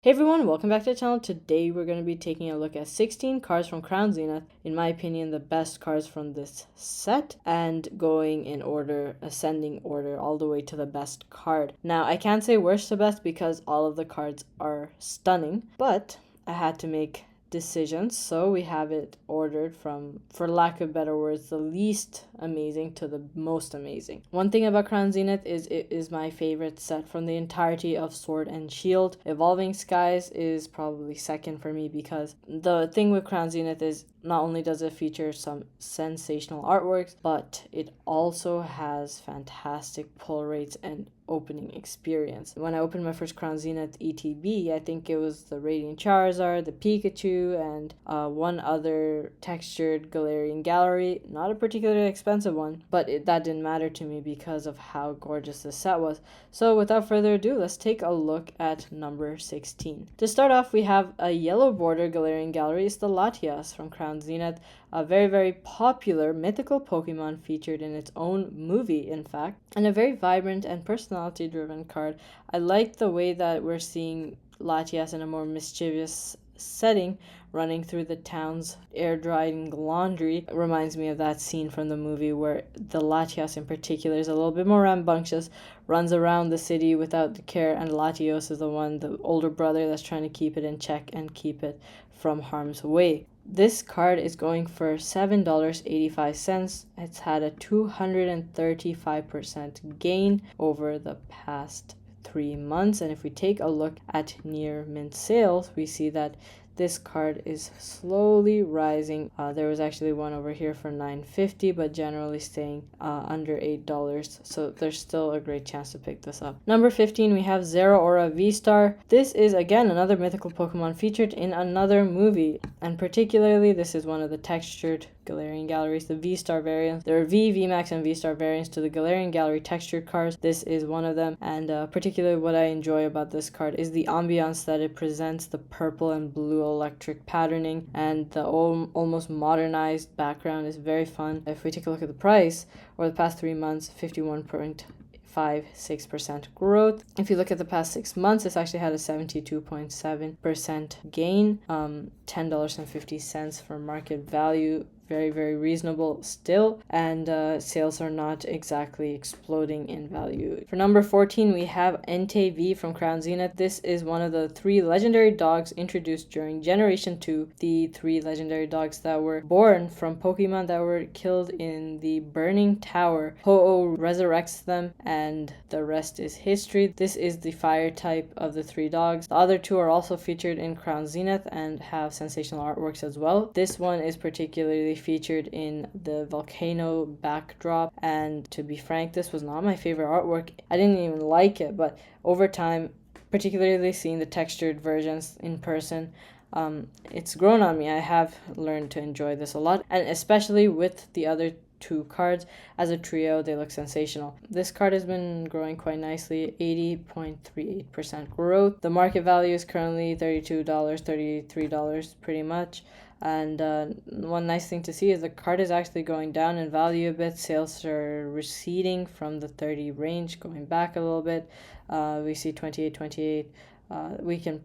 Hey everyone, welcome back to the channel. Today we're going to be taking a look at 16 cards from Crown Zenith. In my opinion, the best cards from this set, and going in order, ascending order, all the way to the best card. Now, I can't say worst to best because all of the cards are stunning, but I had to make decisions, so we have it ordered from, for lack of better words, the least amazing to the most amazing. One thing about Crown Zenith is it is my favorite set from the entirety of Sword and Shield. Evolving Skies is probably second for me because the thing with Crown Zenith is not only does it feature some sensational artworks, but it also has fantastic pull rates and opening experience. When I opened my first Crown Zenith ETB, I think it was the Radiant Charizard, the Pikachu, and one other textured Galarian Gallery. Not a particularly expensive one, but that didn't matter to me because of how gorgeous the set was. So without further ado, let's take a look at number 16. To start off, we have a yellow border Galarian Gallery. It's the Latias from Crown Zenith, a very, very popular mythical Pokemon featured in its own movie, in fact, and a very vibrant and personality-driven card. I like the way that we're seeing Latias in a more mischievous setting, running through the town's air-drying laundry. It reminds me of that scene from the movie where the Latias in particular is a little bit more rambunctious, runs around the city without the care, and Latios is the one, the older brother, that's trying to keep it in check and keep it from harm's way. This card is going for $7.85. It's had a 235% gain over the past 3 months. And if we take a look at near mint sales, we see that this card is slowly rising. There was actually one over here for $9.50, but generally staying under $8. So there's still a great chance to pick this up. Number 15, we have Zeraora V-Star. This is again another mythical Pokemon featured in another movie, and particularly this is one of the textured Galarian Galleries, the V-Star variants. There are V, VMAX, and V-Star variants to the Galarian Gallery textured cards. This is one of them, and particularly what I enjoy about this card is the ambiance that it presents, the purple and blue electric patterning, and the almost modernized background is very fun. If we take a look at the price, over the past 3 months, 51.56% growth. If you look at the past 6 months, it's actually had a 72.7% gain, $10.50 for market value. Very, very reasonable still, and sales are not exactly exploding in value. For number 14, we have Entei V from Crown Zenith. This is one of the 3 legendary dogs introduced during Generation 2, the 3 legendary dogs that were born from Pokemon that were killed in the Burning Tower. Ho-Oh resurrects them, and the rest is history. This is the fire type of the 3 dogs. The other 2 are also featured in Crown Zenith and have sensational artworks as well. This one is particularly featured in the volcano backdrop, and to be frank, this was not my favorite artwork. I didn't even like it, but over time, particularly seeing the textured versions in person, it's grown on me. I have learned to enjoy this a lot, and especially with the other 2 cards as a trio, they look sensational. This card has been growing quite nicely, 80.38% growth. The market value is currently $32, $33 pretty much. And one nice thing to see is the card is actually going down in value a bit. Sales are receding from the 30 range, going back a little bit. We see 28. We can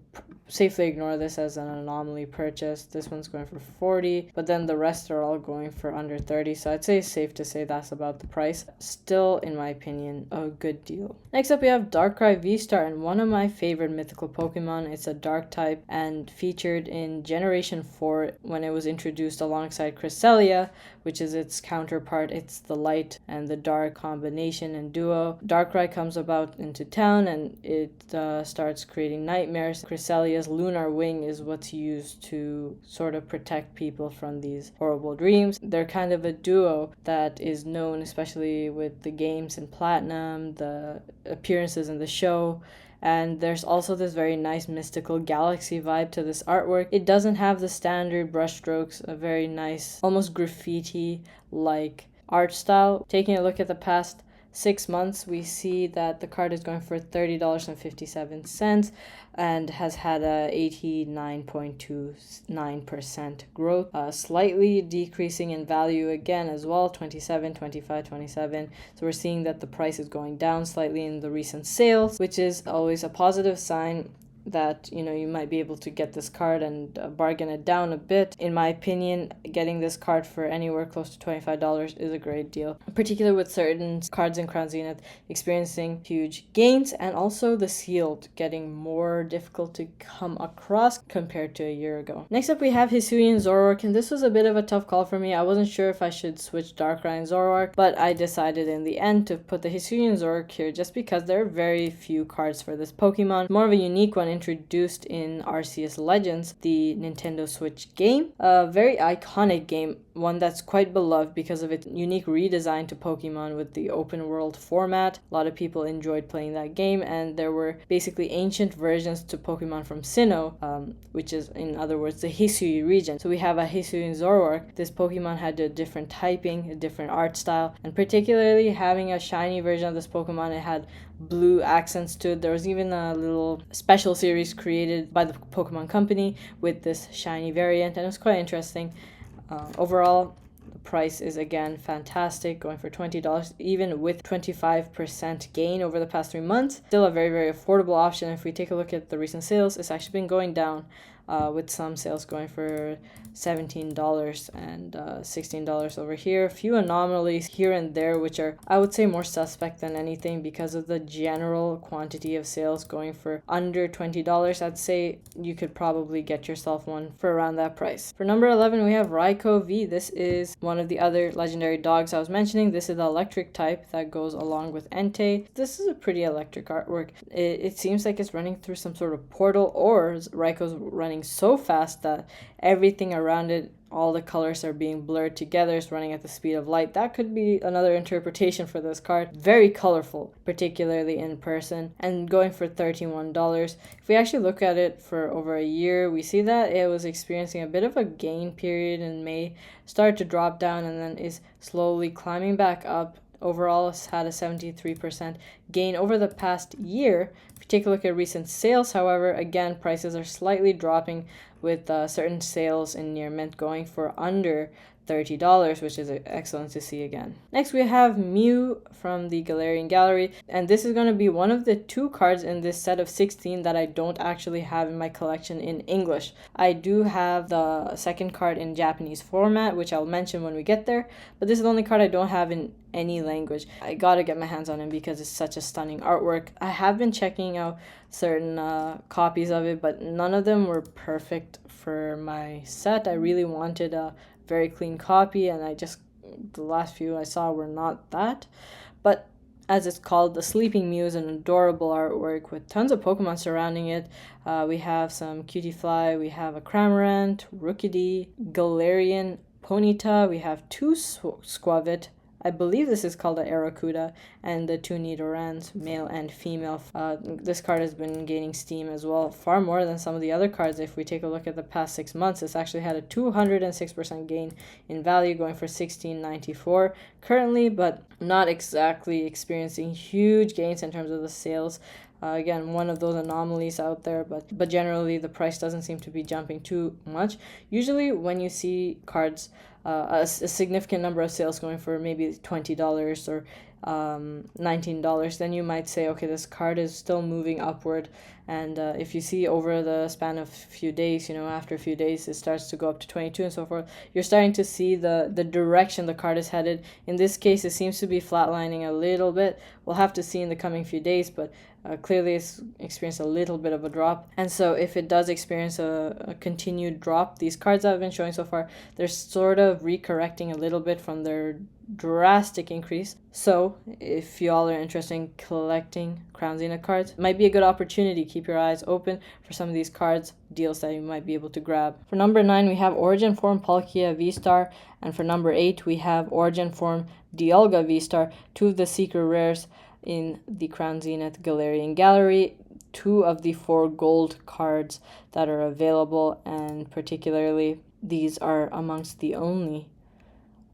safely ignore this as an anomaly purchase. This one's going for 40, but then the rest are all going for under 30, so I'd say it's safe to say that's about the price. Still, in my opinion, a good deal. Next up, we have Darkrai V-Star, and one of my favorite mythical Pokemon. It's a dark type and featured in Generation 4 when it was introduced alongside Cresselia, which is its counterpart. It's the light and the dark combination and duo. Darkrai comes about into town, and it starts creating nightmares. Cresselia's lunar wing is what's used to sort of protect people from these horrible dreams. They're kind of a duo that is known, especially with the games in Platinum, the appearances in the show. And there's also this very nice mystical galaxy vibe to this artwork. It doesn't have the standard brush strokes, a very nice, almost graffiti-like art style. Taking a look at the past 6 months, we see that the card is going for $30.57 and has had a 89.29% growth, slightly decreasing in value again as well, 27, 25, 27. So we're seeing that the price is going down slightly in the recent sales, which is always a positive sign. that, you know, you might be able to get this card and bargain it down a bit. In my opinion, getting this card for anywhere close to $25 is a great deal, particularly with certain cards in Crown Zenith experiencing huge gains, and also the sealed getting more difficult to come across compared to a year ago. Next up, we have Hisuian Zoroark, and this was a bit of a tough call for me. I wasn't sure if I should switch Darkrai and Zoroark, but I decided in the end to put the Hisuian Zoroark here just because there are very few cards for this Pokemon. More of a unique one introduced in Arceus Legends, the Nintendo Switch game. A very iconic game, one that's quite beloved because of its unique redesign to Pokemon with the open world format. A lot of people enjoyed playing that game, and there were basically ancient versions to Pokemon from Sinnoh, which is, in other words, the Hisui region. So we have a Hisuian Zoroark. This Pokemon had a different typing, a different art style, and particularly having a shiny version of this Pokemon, it had blue accents to it. There was even a little special series created by the Pokemon Company with this shiny variant, and it was quite interesting. Overall, the price is again fantastic, going for $20, even with 25% gain over the past 3 months. Still a very, very affordable option. If we take a look at the recent sales, it's actually been going down, with some sales going for $17 and $16 over here. A few anomalies here and there, which are, I would say, more suspect than anything because of the general quantity of sales going for under $20. I'd say you could probably get yourself one for around that price. For number 11, we have Raikou V. This is one of the other legendary dogs I was mentioning. This is the electric type that goes along with Entei. This is a pretty electric artwork. It seems like it's running through some sort of portal, or Raikou's running so fast that everything around it, all the colors are being blurred together. It's running at the speed of light. That could be another interpretation for this card. Very colorful, particularly in person, and going for $31. If we actually look at it for over a year, we see that it was experiencing a bit of a gain period in May, started to drop down, and then is slowly climbing back up. Overall, it's had a 73% gain over the past year. If you take a look at recent sales, however, again, prices are slightly dropping, with certain sales in near mint going for under $30, which is excellent to see again. Next, we have Mew from the Galarian Gallery, and this is going to be one of the 2 cards in this set of 16 that I don't actually have in my collection in English. I do have the second card in Japanese format, which I'll mention when we get there, but this is the only card I don't have in any language. I gotta get my hands on it because it's such a stunning artwork. I have been checking out certain copies of it, but none of them were perfect for my set. I really wanted a very clean copy, and the last few I saw were not that. But as it's called, the Sleeping Mew is an adorable artwork with tons of Pokemon surrounding it. We have some Cutiefly, we have a Cramorant, Rookidee, Galarian Ponyta, we have 2 Squavit, I believe this is called a Aracuda, and the 2 Nidorans, male and female. This card has been gaining steam as well, far more than some of the other cards. If we take a look at the past 6 months, it's actually had a 206% gain in value, going for $16.94 currently, but not exactly experiencing huge gains in terms of the sales. Again, one of those anomalies out there, but generally the price doesn't seem to be jumping too much. Usually when you see cards, a significant number of sales going for maybe $20 or $19, then you might say, okay, this card is still moving upward. And if you see over the span of a few days, after a few days, it starts to go up to 22 and so forth, you're starting to see the direction the card is headed. In this case, it seems to be flatlining a little bit. We'll have to see in the coming few days, but clearly it's experienced a little bit of a drop. And so if it does experience a continued drop, these cards that I've been showing so far, they're sort of recorrecting a little bit from their drastic increase. So if y'all are interested in collecting Crown Zenith cards, it might be a good opportunity. Keep your eyes open for some of these cards, deals that you might be able to grab. For number 9, we have Origin Form Palkia V-Star, and for number 8, we have Origin Form Dialga V-Star, 2 of the secret rares in the Crown Zenith Galarian Gallery, 2 of the 4 gold cards that are available, and particularly these are amongst the only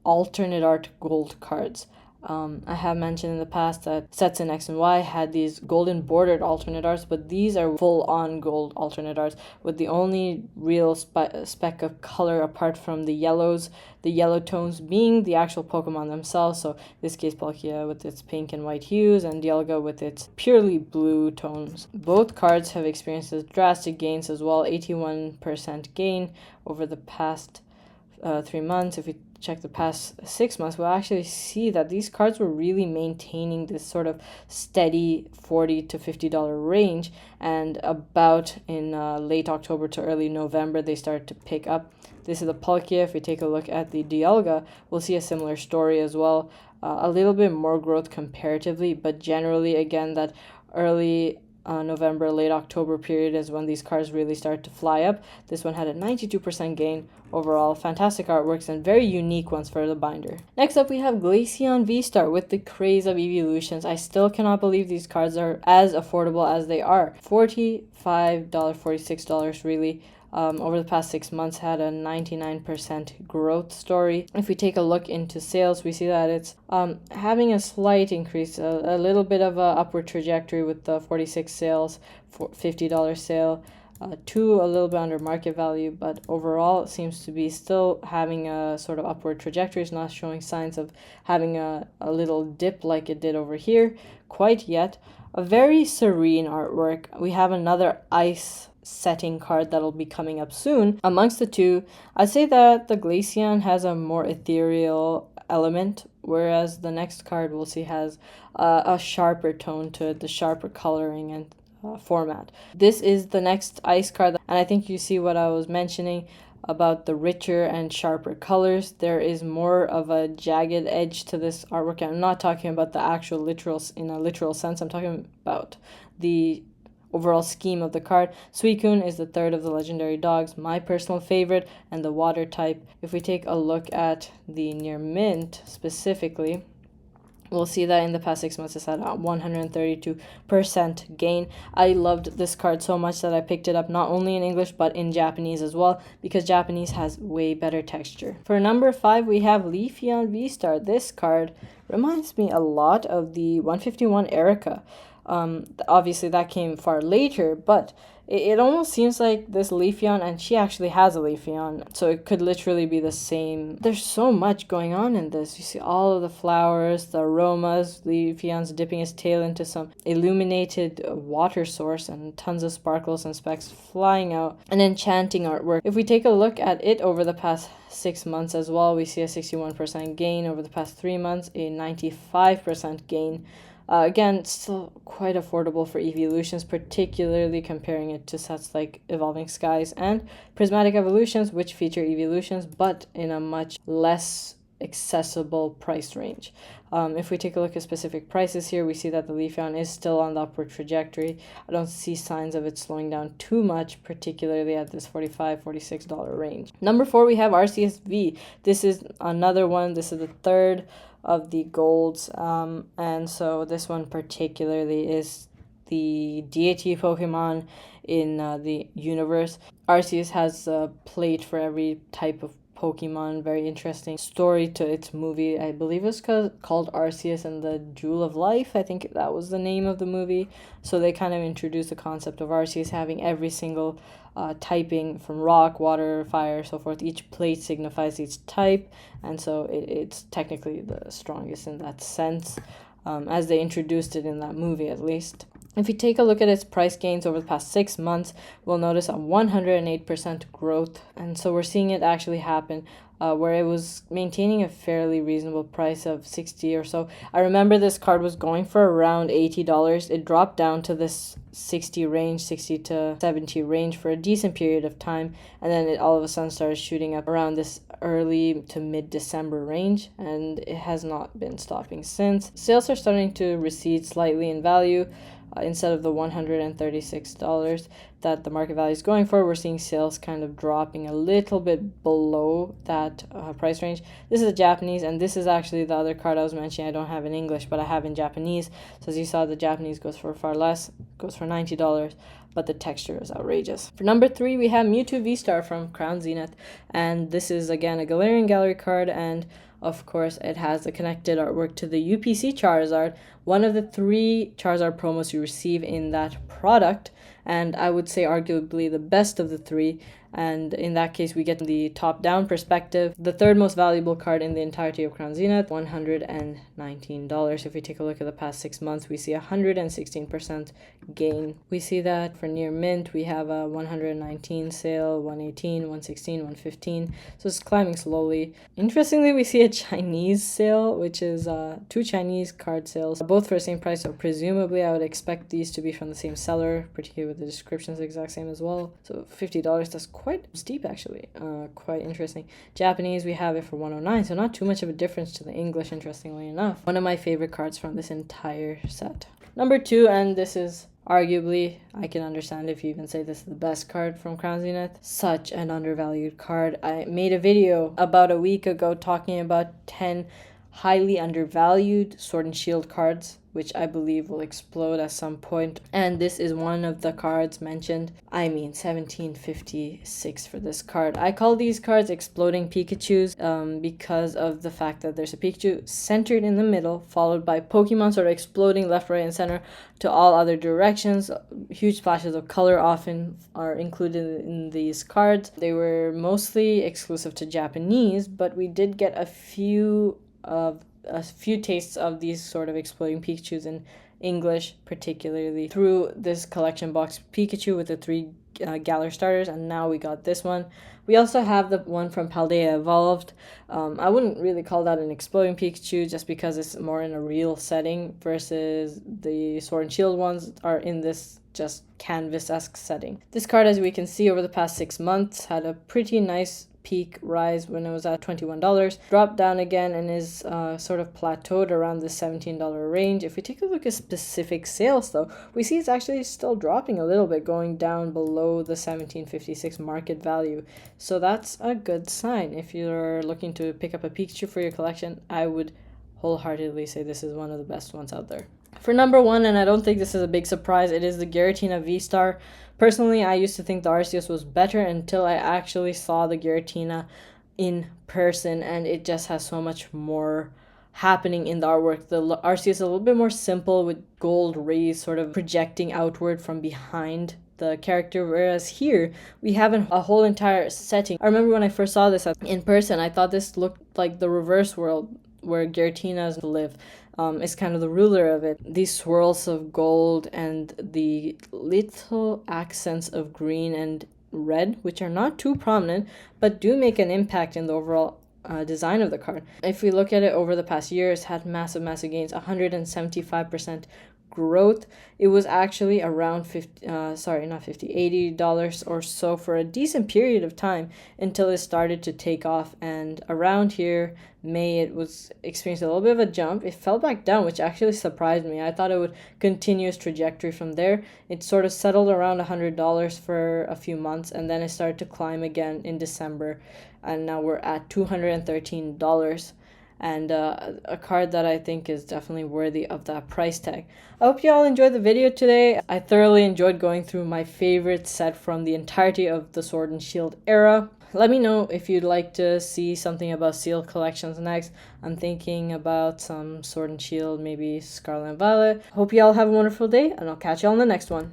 alternate art gold cards I have mentioned in the past that sets in X and Y had these golden bordered alternate arts, but these are full-on gold alternate arts with the only real speck of color apart from the yellows, the yellow tones being the actual Pokemon themselves. So in this case, Palkia with its pink and white hues and Dialga with its purely blue tones. Both cards have experienced drastic gains as well, 81% gain over the past 3 months. If we check the past 6 months, we'll actually see that these cards were really maintaining this sort of steady $40 to $50 range, and about in late October to early November they started to pick up. This is the Palkia. If we take a look at the Dialga, we'll see a similar story as well. A little bit more growth comparatively, but generally again that early November, late October period is when these cards really start to fly up. This one had a 92% gain overall. Fantastic artworks and very unique ones for the binder. Next up, we have Glaceon V-Star with the craze of evolutions. I still cannot believe these cards are as affordable as they are. $45, $46 really. Over the past 6 months had a 99% growth story. If we take a look into sales, we see that it's having a slight increase, a little bit of a upward trajectory with the 46 sales, $50 sale, to a little bit under market value, but overall it seems to be still having a sort of upward trajectory. It's not showing signs of having a little dip like it did over here quite yet. A very serene artwork. We have another ice setting card that'll be coming up soon. Amongst the two, I'd say that the Glaceon has a more ethereal element, whereas the next card we'll see has a sharper tone to it, the sharper coloring and format. This is the next ice card, and I think you see what I was mentioning about the richer and sharper colors. There is more of a jagged edge to this artwork. I'm not talking about the actual literals in a literal sense. I'm talking about the overall scheme of the card. Suicune is the third of the legendary dogs, my personal favorite, and the water type. If we take a look at the near mint specifically, we'll see that in the past 6 months it's had a 132% gain. I loved this card so much that I picked it up not only in English but in Japanese as well, because Japanese has way better texture. For number 5, we have Leafeon V-Star. This card reminds me a lot of the 151 Erica. Obviously that came far later, but it almost seems like this Leafeon, and she actually has a Leafeon, so it could literally be the same. There's so much going on in this. You see all of the flowers, the aromas, Leafeon's dipping his tail into some illuminated water source, and tons of sparkles and specks flying out. An enchanting artwork. If we take a look at it over the past 6 months as well, we see a 61% gain. Over the past 3 months, a 95% gain. Again, still quite affordable for evolutions, particularly comparing it to sets like Evolving Skies and Prismatic Evolutions, which feature evolutions, but in a much less accessible price range. If we take a look at specific prices here, we see that the Leafeon is still on the upward trajectory. I don't see signs of it slowing down too much, particularly at this $45, $46 range. Number 4, we have RCSV. This is another one. This is the third of the golds, and so this one particularly is the deity Pokemon in the universe. Arceus has a plate for every type of Pokemon. Very interesting story to its movie. I believe it's called Arceus and the Jewel of Life. I think that was the name of the movie. So they kind of introduced the concept of Arceus having every single typing from rock, water, fire, so forth. Each plate signifies each type, and so it's technically the strongest in that sense, as they introduced it in that movie at least. If you take a look at its price gains over the past 6 months, we'll notice a 108% growth. And so we're seeing it actually happen, where it was maintaining a fairly reasonable price of $60 or so. I remember this card was going for around $80. It dropped down to this 60 range, 60 to 70 range for a decent period of time. And then it all of a sudden started shooting up around this early to mid-December range. And it has not been stopping since. Sales are starting to recede slightly in value. Instead of the $136 that the market value is going for, we're seeing sales kind of dropping a little bit below that price range. This is a Japanese, and this is actually the other card I was mentioning. I don't have in English, but I have in Japanese. So as you saw, the Japanese goes for far less, goes for $90, but the texture is outrageous. For number 3, we have Mewtwo V-Star from Crown Zenith, and this is again a Galarian Gallery card, and Of course, it has the connected artwork to the UPC Charizard, one of the 3 Charizard promos you receive in that product, and I would say arguably the best of the 3. And in that case, we get the top-down perspective. The 3rd most valuable card in the entirety of Crown Zenith, $119. If we take a look at the past 6 months, we see 116% gain. We see that for near mint, we have a 119 sale, 118, 116, 115. So it's climbing slowly. Interestingly, we see a Chinese sale, which is 2 Chinese card sales, both for the same price. So presumably, I would expect these to be from the same seller, particularly with the descriptions the exact same as well. So $50, that's quite steep actually, quite interesting. Japanese, we have it for 109, so not too much of a difference to the English, interestingly enough. One of my favorite cards from this entire set. Number 2, and this is arguably, I can understand if you even say this is the best card from Crown Zenith. Such an undervalued card. I made a video about a week ago talking about 10 highly undervalued Sword and Shield cards, which I believe will explode at some point. And this is one of the cards mentioned. I mean, $17.56 for this card. I call these cards exploding Pikachus because of the fact that there's a Pikachu centered in the middle, followed by Pokemon sort of exploding left, right, and center to all other directions. Huge splashes of color often are included in these cards. They were mostly exclusive to Japanese, but we did get a few tastes of these sort of exploding Pikachus in English, particularly through this collection box Pikachu with the 3 Galar starters, and now we got this one. We also have the one from Paldea Evolved. I wouldn't really call that an exploding Pikachu just because it's more in a real setting versus the Sword and Shield ones are in this just canvas-esque setting. This card, as we can see over the past 6 months, had a pretty nice peak rise when it was at $21, dropped down again, and is sort of plateaued around the $17 range. If we take a look at specific sales though, we see it's actually still dropping a little bit, going down below the $17.56 market value. So that's a good sign. If you're looking to pick up a Pikachu for your collection, I would wholeheartedly say this is one of the best ones out there. For number 1, and I don't think this is a big surprise, it is the Giratina V-Star. Personally, I used to think the Arceus was better until I actually saw the Giratina in person, and it just has so much more happening in the artwork. The Arceus is a little bit more simple with gold rays sort of projecting outward from behind the character, whereas here we have a whole entire setting. I remember when I first saw this in person, I thought this looked like the reverse world where Giratinas live. Is kind of the ruler of it. These swirls of gold and the little accents of green and red, which are not too prominent, but do make an impact in the overall design of the card. If we look at it over the past year, it's had massive gains, 175% growth. It was actually around $80 or so for a decent period of time until it started to take off, and around here May it was experiencing a little bit of a jump. It fell back down, which actually surprised me. I thought it would continue its trajectory from there. It sort of settled around $100 for a few months, and then it started to climb again in December, and now we're at $213. And a card that I think is definitely worthy of that price tag. I hope you all enjoyed the video today. I thoroughly enjoyed going through my favorite set from the entirety of the Sword and Shield era. Let me know if you'd like to see something about sealed collections next. I'm thinking about some Sword and Shield, maybe Scarlet and Violet. Hope you all have a wonderful day, and I'll catch you all in the next one.